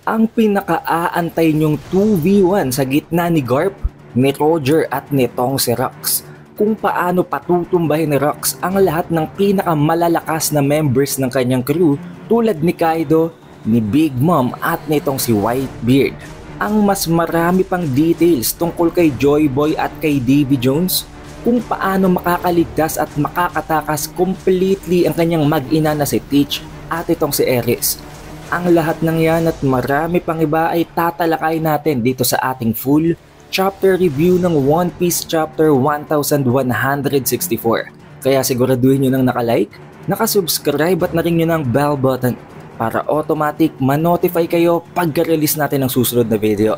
Ang pinaka-aantay niyong 2v1 sa gitna ni Garp, ni Roger at nitong si Rox. Kung paano patutumbahin ni Rox ang lahat ng pinakamalalakas na members ng kanyang crew tulad ni Kaido, ni Big Mom at nitong si Whitebeard. Ang mas marami pang details tungkol kay Joy Boy at kay Davy Jones, kung paano makakaligtas at makakatakas completely ang kanyang mag-ina na si Teach at itong si Eris. Ang lahat ng yan at marami pang iba ay tatalakay natin dito sa ating full chapter review ng One Piece Chapter 1164. Kaya siguraduhin nyo nang nakalike, nakasubscribe at na rin nyo ng bell button para automatic ma-notify kayo pagka-release natin ng susunod na video.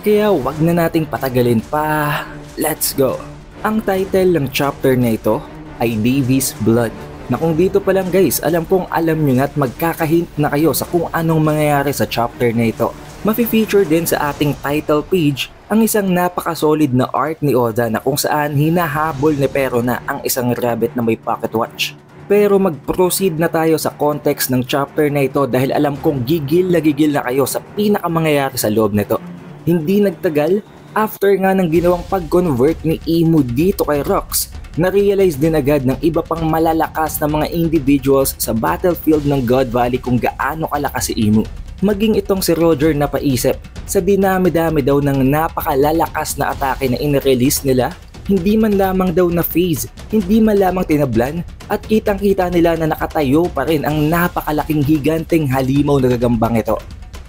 Kaya wag na nating patagalin pa, let's go! Ang title ng chapter na ito ay Davy's Blood. Na kung dito pa lang guys, alam kong alam nyo na at magkakahint na kayo sa kung anong mangyayari sa chapter na ito. Mafe-feature din sa ating title page ang isang napaka-solid na art ni Oda na kung saan hinahabol ni Perona ang isang rabbit na may pocket watch. Pero mag-proceed na tayo sa context ng chapter na ito dahil alam kong gigil na kayo sa pinakamangyayari sa loob nito. Hindi nagtagal, after nga ng ginawang pag-convert ni Imu dito kay Rox, na-realize din agad ng iba pang malalakas na mga individuals sa battlefield ng God Valley kung gaano kalakas si Imu. Maging itong si Roger na paisip sa dinami-dami daw ng napakalalakas na atake na in-release nila, hindi man lamang daw na phase, hindi man lamang tinablan at kitang-kita nila na nakatayo pa rin ang napakalaking higanteng halimaw na gagambang ito.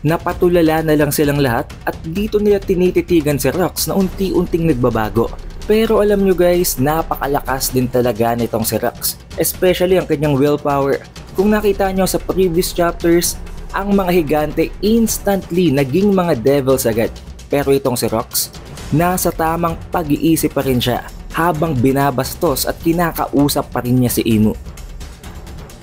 Napatulala na lang silang lahat at dito nila tinititigan si Rox na unti-unting nagbabago. Pero alam nyo guys, napakalakas din talaga nitong si Rox, especially ang kanyang willpower. Kung nakita nyo sa previous chapters, ang mga higante instantly naging mga devils agad. Pero itong si Rox, nasa tamang pag-iisip pa rin siya habang binabastos at kinakausap pa rin niya si Imu.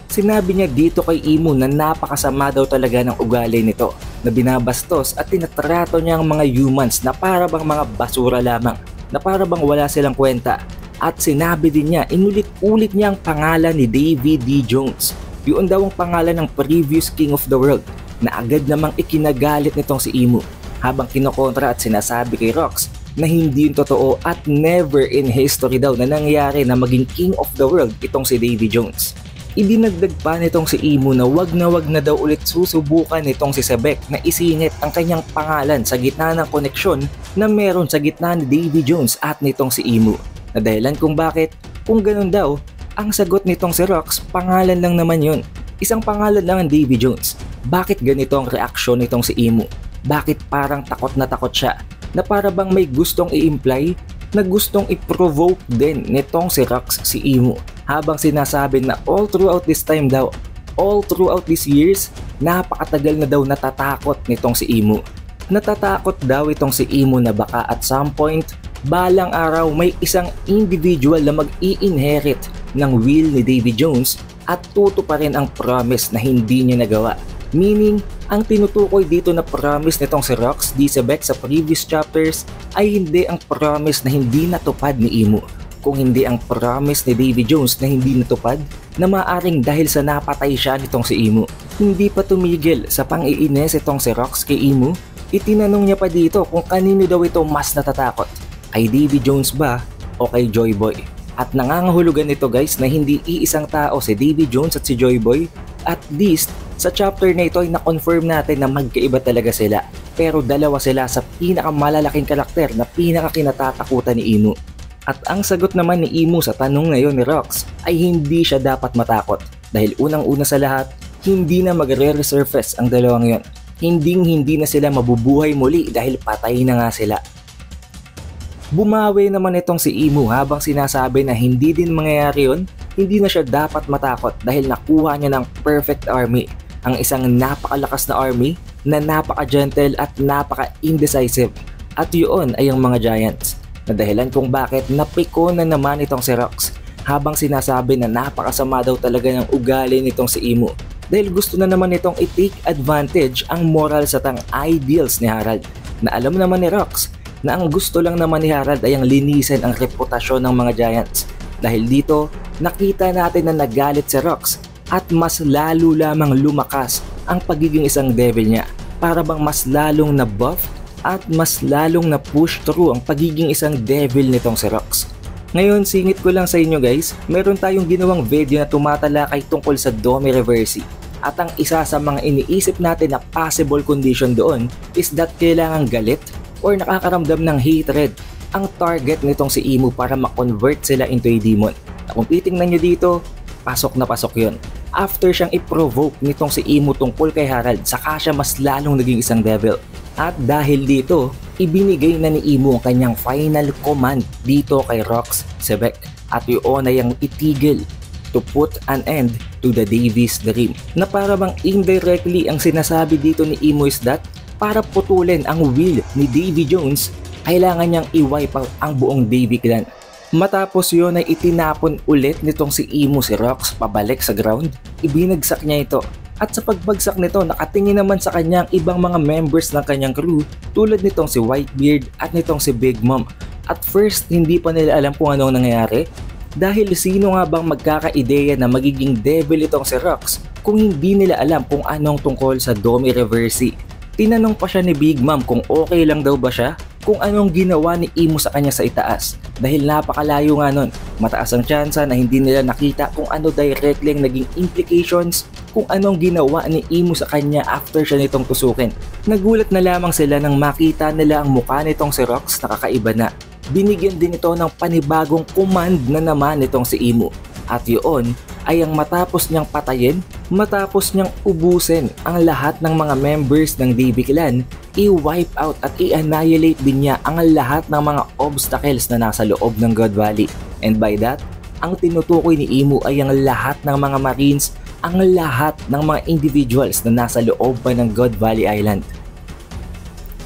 Sinabi niya dito kay Imu na napakasama daw talaga ng ugali nito, na binabastos at tinatrato niya ang mga humans na para bang mga basura lamang, na para bang wala silang kwenta. At sinabi din niya, inulit-ulit niya ang pangalan ni Davy D. Jones. Yun daw ang pangalan ng previous king of the world na agad namang ikinagalit nitong si Imu habang kinokontra at sinasabi kay Rox na hindi yun totoo at never in history daw na nangyari na maging king of the world itong si Davy Jones. Idinagdag pa nitong si Imu na wag na daw ulit susubukan nitong si Sebek na isingit ang kanyang pangalan sa gitna ng koneksyon na meron sa gitna ni Davy Jones at nitong si Imu. Na dahilan kung bakit, kung ganun daw, ang sagot nitong si Rox, pangalan lang naman yun. Isang pangalan lang ang Davy Jones. Bakit ganito ang reaksyon nitong si Imu? Bakit parang takot na takot siya? Na para bang may gustong i-imply na gustong i-provoke din nitong si Rox si Imu. Habang sinasabi na all throughout this time daw, all throughout these years, napakatagal na daw natatakot nitong si Imu. Natatakot daw itong si Imu na baka at some point, balang araw may isang individual na mag-i-inherit ng will ni Davy Jones at tutuparin ang promise na hindi niya nagawa. Meaning, ang tinutukoy dito na promise nitong si Rox D. Sebek sa previous chapters ay hindi ang promise na hindi natupad ni Imu. Kung hindi ang promise ni Davy Jones na hindi natupad na maaring dahil sa napatay siya nitong si Imu. Hindi pa tumigil sa pang-iines itong si Rox kay Imu, itinanong niya pa dito kung kanino daw ito mas natatakot. Kay Davy Jones ba o kay Joy Boy? At nangangahulugan nito guys na hindi iisang tao si Davy Jones at si Joy Boy. At least sa chapter na ito ay na-confirm natin na magkaiba talaga sila. Pero dalawa sila sa pinakamalalaking karakter na pinakakinatatakutan ni Imu. At ang sagot naman ni Imu sa tanong ngayon ni Rox ay hindi siya dapat matakot. Dahil unang-una sa lahat, hindi na magre-resurface ang dalawang yon. Hindi na sila mabubuhay muli dahil patay na nga sila. Bumawi naman itong si Imu habang sinasabi na hindi din mangyayari yun, hindi na siya dapat matakot dahil nakuha niya ng perfect army. Ang isang napakalakas na army na napaka-gentle at napaka-indecisive. At yun ay ang mga giants. Na dahilan kung bakit napiko na naman itong si Rox habang sinasabi na napakasama daw talaga ng ugali nitong si Imu. Dahil gusto na naman itong i-take advantage ang moral sa tang ideals ni Harald. Na alam naman ni Rox na ang gusto lang naman ni Harald ay ang linisin ang reputasyon ng mga giants. Dahil dito, nakita natin na nagalit si Rox at mas lalo lamang lumakas ang pagiging isang devil niya. para bang mas lalong na buff at mas lalong na push through ang pagiging isang devil nitong si Rox. Ngayon, singit ko lang sa inyo guys, meron tayong ginawang video na tumatalakay tungkol sa Domi Reversi. At ang isa sa mga iniisip natin na possible condition doon is that kailangan galit or nakakaramdam ng hatred ang target nitong si Emu para ma-convert sila into a demon. Kung titingnan nyo dito, pasok na pasok yun. After siyang i-provoke nitong si Emu tungkol kay Harald, saka siya mas lalong naging isang devil. At dahil dito, ibinigay na ni Emu ang kanyang final command dito kay Rox Sebek. At yun ay ang itigil to put an end to the Davies Dream. Na para bang indirectly ang sinasabi dito ni Emu is that para putulin ang will ni Davy Jones, kailangan niyang i-wipe out ang buong Davy clan. Matapos yun ay itinapon ulit nitong si Emu si Rox pabalik sa ground, ibinagsak niya ito. At sa pagbagsak nito, nakatingin naman sa kanya ang ibang mga members ng kanyang crew tulad nitong si Whitebeard at nitong si Big Mom. At first, hindi pa nila alam kung anong nangyayari dahil sino nga bang magkakaideya na magiging devil itong si Rox kung hindi nila alam kung anong tungkol sa Domi Reversi. Tinanong pa siya ni Big Mom kung okay lang daw ba siya kung anong ginawa ni Emu sa kanya sa itaas dahil napakalayo nga nun. Mataas ang tsansa na hindi nila nakita kung ano directly ang naging implications kung anong ginawa ni Emu sa kanya after siya nitong tusukin. Nagulat na lamang sila nang makita nila ang mukha nitong si Rox na kakaiba na. Binigyan din ito ng panibagong command na naman nitong si Emu. At yun ay ang matapos niyang patayin, matapos niyang ubusin ang lahat ng mga members ng Davy Clan, i-wipe out at i-annihilate din niya ang lahat ng mga obstacles na nasa loob ng God Valley. And by that, ang tinutukoy ni Emu ay ang lahat ng mga Marines, ang lahat ng mga individuals na nasa loob pa ng God Valley Island.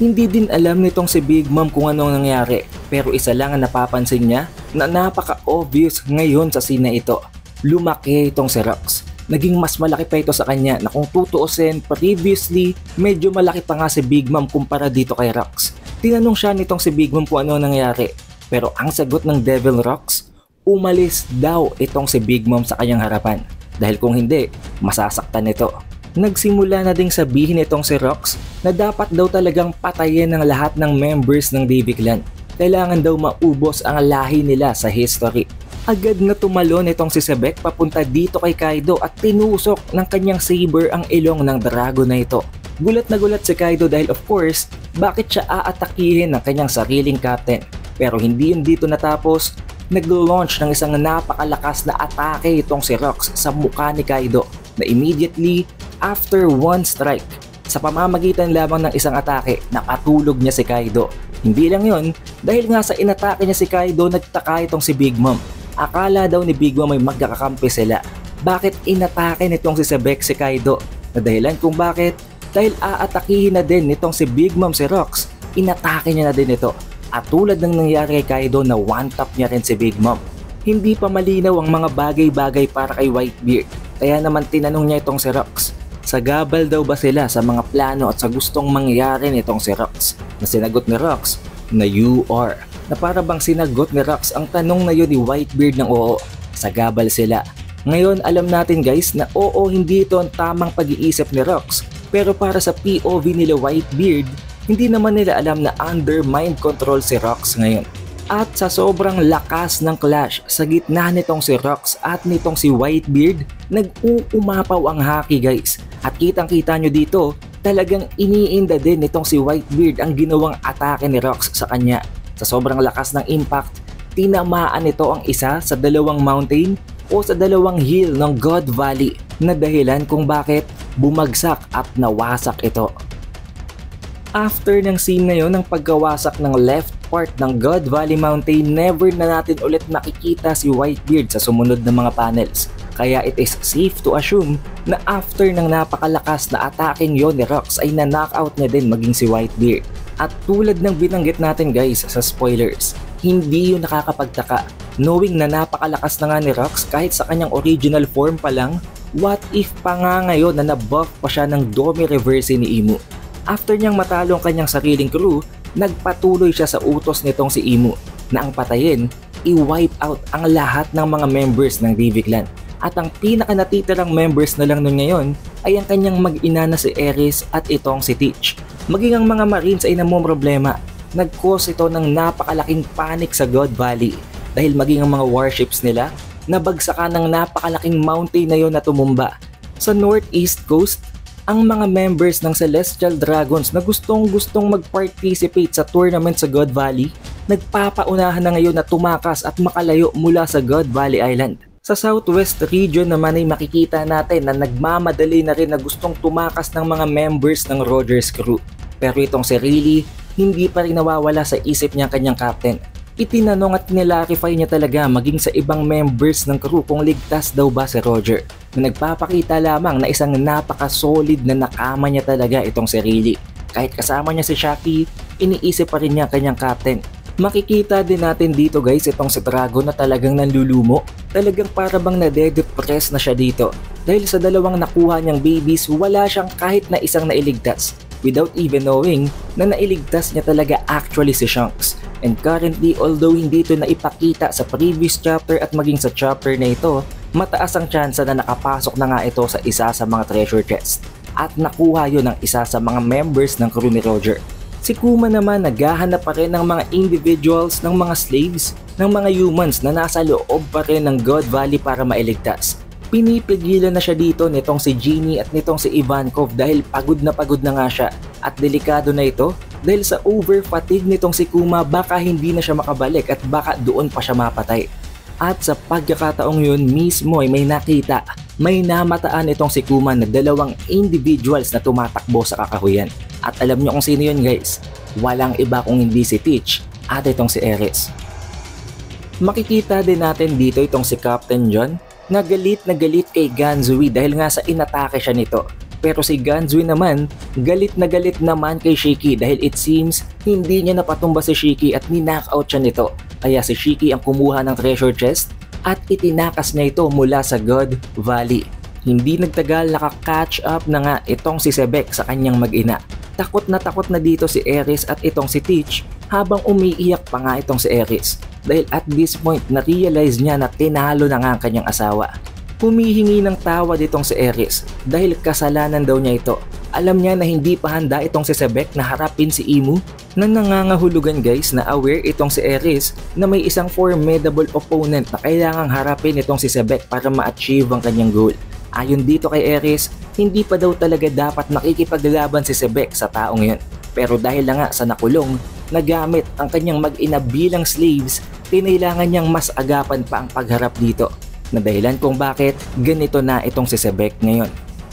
Hindi din alam nitong si Big Mom kung anong nangyari, pero isa lang ang napapansin niya na napaka-obvious ngayon sa scene na ito. Lumaki itong si Rox. Naging mas malaki pa ito sa kanya na kung tutuusin, previously medyo malaki pa nga si Big Mom kumpara dito kay Rox. Tinanong siya nitong si Big Mom kung ano nangyari, pero ang sagot ng Devil Rox, umalis daw itong si Big Mom sa kanyang harapan dahil kung hindi, masasaktan ito. Nagsimula na ding sabihin itong si Rox na dapat daw talagang patayin ng lahat ng members ng Davy Clan. Kailangan daw maubos ang lahi nila sa history. Agad na tumalon itong si Sebek papunta dito kay Kaido at tinusok ng kanyang saber ang ilong ng dragon na ito. Gulat na gulat si Kaido dahil of course, bakit siya aatakihin ng kanyang sariling captain? Pero hindi yun dito natapos, nag-launch ng isang napakalakas na atake itong si Rox sa mukha ni Kaido na immediately after one strike, sa pamamagitan lamang ng isang atake, napatulog niya si Kaido. Hindi lang yun, dahil nga sa inatake niya si Kaido, nagtaka itong si Big Mom. Akala daw ni Big Mom ay magkakakampi sila. Bakit inatake nitong si Sebek si Kaido? Na dahilan kung bakit, dahil aatakihin na din nitong si Big Mom si Rox, inatake niya na din ito. At tulad ng nangyari kay Kaido na one-tap niya rin si Big Mom. Hindi pa malinaw ang mga bagay-bagay para kay Whitebeard, kaya naman tinanong niya itong si Rox. Sagabal daw ba sila sa mga plano at sa gustong mangyari nitong si Rox? Na sinagot ni Rox na you are. Na para bang sinagot ni Rox ang tanong na yun ni Whitebeard ng oo. Sagabal sila. Ngayon alam natin guys na oo, hindi ito ang tamang pag-iisip ni Rox. Pero para sa POV nila Whitebeard, hindi naman nila alam na under mind control si Rox ngayon. At sa sobrang lakas ng clash sa gitna nitong si Rox at nitong si Whitebeard, nag-uumapaw ang haki guys. At kitang-kita nyo dito, talagang iniinda din nitong si Whitebeard ang ginawang atake ni Rox sa kanya. Sa sobrang lakas ng impact, tinamaan nito ang isa sa dalawang mountain o sa dalawang hill ng God Valley na dahilan kung bakit bumagsak at nawasak ito. After ng scene na yon ng pagkawasak ng left part ng God Valley Mountain, never na natin ulit makikita si Whitebeard sa sumunod na mga panels. Kaya it is safe to assume na after ng napakalakas na ataking yon ni Rox ay na-knockout niya din maging si Whitebeard. At tulad ng binanggit natin guys sa spoilers, hindi yun nakakapagtaka. Knowing na napakalakas na nga ni Rox kahit sa kanyang original form pa lang, what if pa nga ngayon na nabuff pa siya ng Domi Reversi ni Emu? After niyang matalo ang kanyang sariling crew, nagpatuloy siya sa utos nitong si Emu na ang patayin, i-wipe out ang lahat ng mga members ng Davy Clan. At ang pinaka natitirang members na lang nun ngayon ay ang kanyang mag-ina na si Aerys at itong si Teach. Maging ang mga Marines ay namomroblema. Nag-cause ito ng napakalaking panic sa God Valley dahil maging ang mga warships nila nabagsakan ng napakalaking mountain na yon na tumumba. Sa northeast coast, ang mga members ng Celestial Dragons na gustong-gustong mag-participate sa tournament sa God Valley, nagpapaunahan na ngayon na tumakas at makalayo mula sa God Valley Island. Sa southwest region naman ay makikita natin na nagmamadali na rin na gustong tumakas ng mga members ng Rogers crew. Pero itong si Rayleigh, hindi pa rin nawawala sa isip niya kanyang captain. Itinanong at nilarify niya talaga maging sa ibang members ng crew kung ligtas daw ba si Roger, na nagpapakita lamang na isang napaka-solid na nakama niya talaga itong si Rayleigh. Kahit kasama niya si Shaki, iniisip pa rin niya kanyang captain. Makikita din natin dito guys itong si Dragon na talagang nanlulumo. Talagang para bang nade-depress na siya dito. Dahil sa dalawang nakuha niyang babies, wala siyang kahit na isang nailigtas. Without even knowing na nailigtas niya talaga actually si Shanks. And currently, although hindi ito naipakita sa previous chapter at maging sa chapter na ito, mataas ang tsansa na nakapasok na nga ito sa isa sa mga treasure chest. At nakuha yun ng isa sa mga members ng crew ni Roger. Si Kuma naman naghahanap pa rin ng mga individuals, ng mga slaves, ng mga humans na nasa loob pa rin ng God Valley para mailigtas. Pinipigilan na siya dito nitong si Genie at nitong si Ivankov dahil pagod na nga siya. At delikado na ito dahil sa over-fatigue nitong si Kuma baka hindi na siya makabalik at baka doon pa siya mapatay. At sa pagkakataong yun mismo ay may nakita, may namataan itong si Kuma na dalawang individuals na tumatakbo sa kakahuyan. At alam nyo kung sino yun guys, walang iba kung hindi si Teach at itong si Aerys. Makikita din natin dito itong si Captain John na galit kay Ganzui dahil nga sa inatake siya nito. Pero si Ganzui naman, galit naman kay Shiki dahil it seems hindi niya napatumba si Shiki at ni-knockout siya nito. Kaya si Shiki ang kumuha ng treasure chest at itinakas niya ito mula sa God Valley. Hindi nagtagal naka-catch up na nga itong si Sebek sa kanyang mag-ina. Takot na dito si Aerys at itong si Teach habang umiiyak pa nga itong si Aerys. Dahil at this point na-realize niya na tinalo na nga ang kanyang asawa. Humihingi ng tawad itong si Aerys dahil kasalanan daw niya ito. Alam niya na hindi pa handa itong si Sebek na harapin si Imu na nangangahulugan guys na aware itong si Aerys na may isang formidable opponent na kailangang harapin itong si Sebek para ma-achieve ang kanyang goal. Ayon dito kay Aerys, hindi pa daw talaga dapat makikipaglaban si Sebek sa taong yun. Pero dahil na nga sa nakulong, nagamit ang kanyang mag-ina bilang slaves, kinailangan niyang mas agapan pa ang pagharap dito. Na dahilan kung bakit ganito na itong si Sebek ngayon.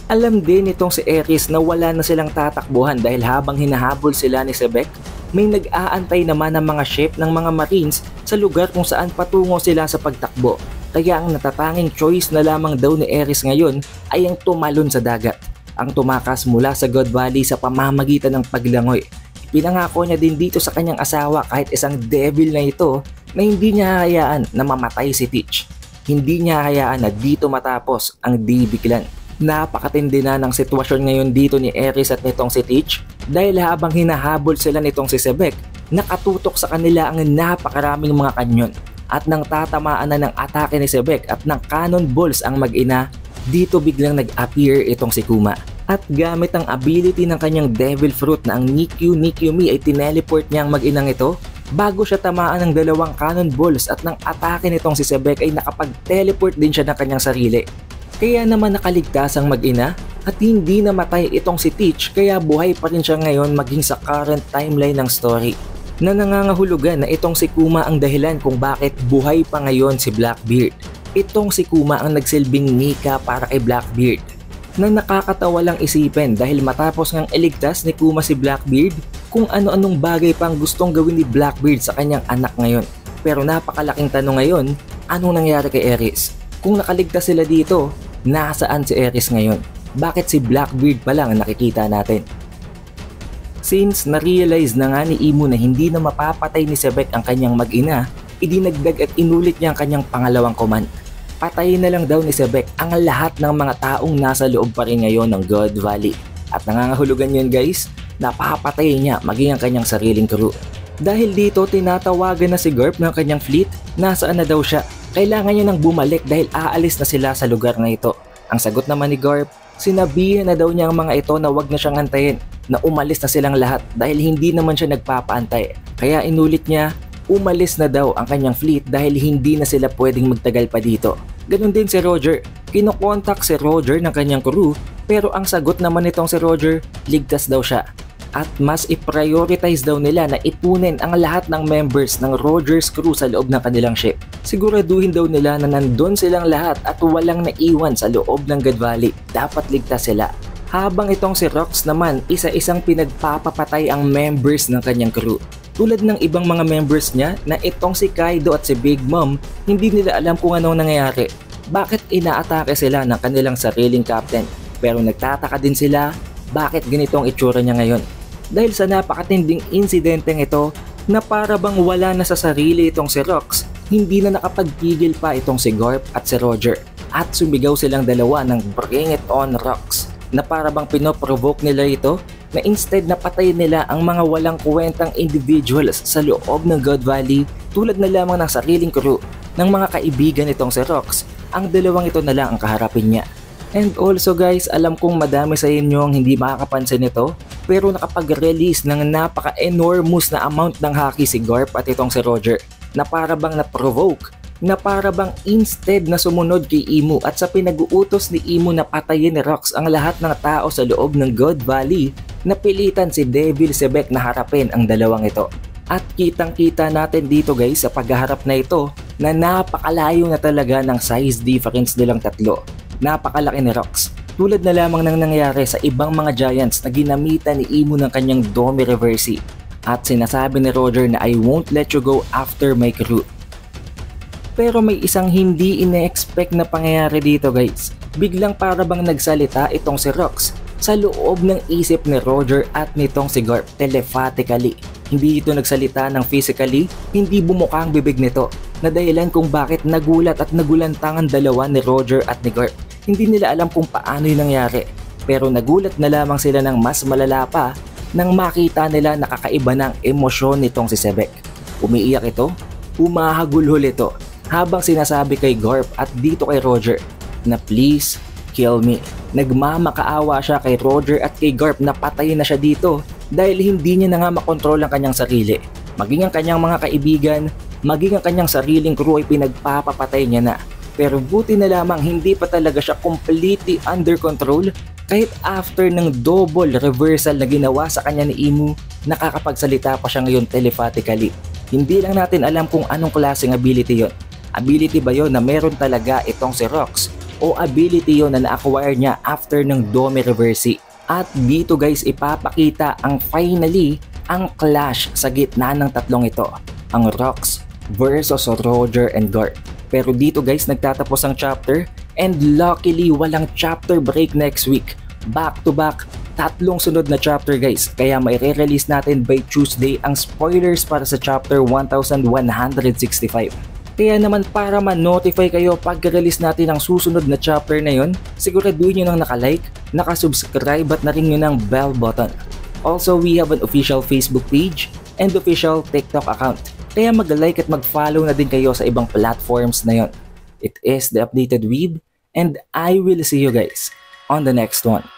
Alam din itong si Aerys na wala na silang tatakbuhan dahil habang hinahabol sila ni Sebek, may nag-aantay naman ng mga ship ng mga Marines sa lugar kung saan patungo sila sa pagtakbo. Kaya ang natatanging choice na lamang daw ni Aerys ngayon ay ang tumalon sa dagat. Ang tumakas mula sa God Valley sa pamamagitan ng paglangoy. Pinangako niya din dito sa kanyang asawa kahit isang devil na ito na hindi niya hayaan na mamatay si Teach. Hindi niya hayaan na dito matapos ang Dibiglan. Napakatindi na ng sitwasyon ngayon dito ni Aerys at nitong si Teach dahil habang hinahabol sila nitong si Sebek, nakatutok sa kanila ang napakaraming mga kanyon. At nang tatamaan na ng atake ni Sebek at ng cannonballs ang mag-ina, dito biglang nag-appear itong si Kuma. At gamit ang ability ng kanyang Devil Fruit na ang Nikyu Mi ay tineleport niya ang mag-inang ito. Bago siya tamaan ng dalawang cannonballs at ng atake nitong si Sebek ay nakapag-teleport din siya ng kanyang sarili. Kaya naman nakaligtas ang mag-ina at hindi namatay itong si Teach kaya buhay pa rin siya ngayon maging sa current timeline ng story. Na nangangahulugan na itong si Kuma ang dahilan kung bakit buhay pa ngayon si Blackbeard. Itong si Kuma ang nagsilbing Nika para kay Blackbeard. Na nakakatawa lang isipin dahil matapos ngang iligtas ni Kuma si Blackbeard kung ano-anong bagay pang gustong gawin ni Blackbeard sa kanyang anak ngayon. Pero napakalaking tanong ngayon, anong nangyari kay Aerys? Kung nakaligtas sila dito, nasaan si Aerys ngayon? Bakit si Blackbeard pa lang ang nakikita natin? Since na-realize na nga ni Imu na hindi na mapapatay ni Sebek ang kanyang mag-ina, idinagdag at inulit niya ang kanyang pangalawang command. Patayin na lang daw ni Sebek ang lahat ng mga taong nasa loob pa rin ngayon ng God Valley. At nangangahulugan yun guys, napapatay niya maging ang kanyang sariling crew. Dahil dito tinatawagan na si Garp ng kanyang fleet, nasaan na daw siya? Kailangan niya nang bumalik dahil aalis na sila sa lugar na ito. Ang sagot naman ni Garp, Sinabihan na daw niya ang mga ito na wag na siyang antayin, na umalis na silang lahat dahil hindi naman siya nagpapaantay. Kaya inulit niya, umalis na daw ang kanyang fleet dahil hindi na sila pwedeng magtagal pa dito. Ganon din si Roger. Kinokontak si Roger ng kanyang crew, pero ang sagot naman nitong si Roger, ligtas daw siya. At mas i-prioritize daw nila na ipunin ang lahat ng members ng Roger's crew sa loob ng kanilang ship. Siguraduhin daw nila na nandun silang lahat at walang naiwan sa loob ng God Valley. Dapat ligtas sila. Habang itong si Rox naman, isa-isang pinagpapapatay ang members ng kanyang crew. Tulad ng ibang mga members niya na itong si Kaido at si Big Mom, hindi nila alam kung anong nangyayari. Bakit inaatake sila ng kanilang sariling captain? Pero nagtataka din sila, bakit ganito ang itsura niya ngayon? Dahil sa napakatinding insidenteng ito na para bang wala na sa sarili itong si Rox, hindi na nakapagpigil pa itong si Garp at si Roger. At sumigaw silang dalawa ng Bring It On Rox, na para bang pinoprovoke nila ito na instead na patayin nila ang mga walang kwentang individuals sa loob ng God Valley tulad na lamang ng sariling crew ng mga kaibigan nitong si Rox, ang dalawang ito na lang ang kaharapin niya. And also guys, alam kong madami sa inyo ang hindi makakapansin nito, pero nakapag-release ng napaka-enormous na amount ng haki si Garp at itong si Roger, na para bang na-provoke, na para bang instead na sumunod kay Imu at sa pinag-uutos ni Imu na patayin ni Rox ang lahat ng tao sa loob ng God Valley, napilitan si Devil Sebek na harapin ang dalawang ito. At kitang-kita natin dito guys sa paghaharap na ito na napakalayo na talaga ng size difference nilang tatlo. Napakalaki ni Rox. Tulad na lamang ng nangyari sa ibang mga giants na ginamitan ni Imu ng kanyang Domi Reversi. At sinasabi ni Roger na I won't let you go after my crew. Pero may isang hindi ine-expect na pangyayari dito guys. Biglang para bang nagsalita itong si Rox sa loob ng isip ni Roger at nitong si Garp telepathically. Hindi ito nagsalita ng physically, hindi bumuka ang bibig nito, na dahilan kung bakit nagulat at nagulantang ang dalawa ni Roger at ni Garp. Hindi nila alam kung paano yung nangyari, pero nagulat na lamang sila ng mas malala pa nang makita nila nakakaiba ng emosyon nitong si Sebek. Umiiyak ito, humahagulhol ito, habang sinasabi kay Garp at dito kay Roger na please kill me. Nagmamakaawa siya kay Roger at kay Garp na patayin na siya dito dahil hindi niya na nga makontrol ang kanyang sarili. Maging ang kanyang mga kaibigan, maging ang kanyang sariling crew ay pinagpapapatay niya na. Pero buti na lamang hindi pa talaga siya completely under control kahit after ng double reversal na ginawa sa kanya ni Imu, nakakapagsalita pa siya ngayon telepathically. Hindi lang natin alam kung anong klaseng ability yon. Ability ba yon na meron talaga itong si Rox? O ability yon na na-acquire niya after ng Domi Reversi? At dito guys ipapakita ang finally ang clash sa gitna ng tatlong ito. Ang Rox versus Roger and Garp. Pero dito guys nagtatapos ang chapter and luckily walang chapter break next week. Back to back, tatlong sunod na chapter guys. Kaya may re-release natin by Tuesday ang spoilers para sa chapter 1165. Kaya naman para ma-notify kayo pag release natin ang susunod na chapter na yon, siguraduhin nyo nang naka-like, naka-subscribe at na-ring nyo ng bell button. Also, we have an official Facebook page and official TikTok account. Kaya mag-like at mag-follow na din kayo sa ibang platforms na yon. It is The Updated Weeb and I will see you guys on the next one.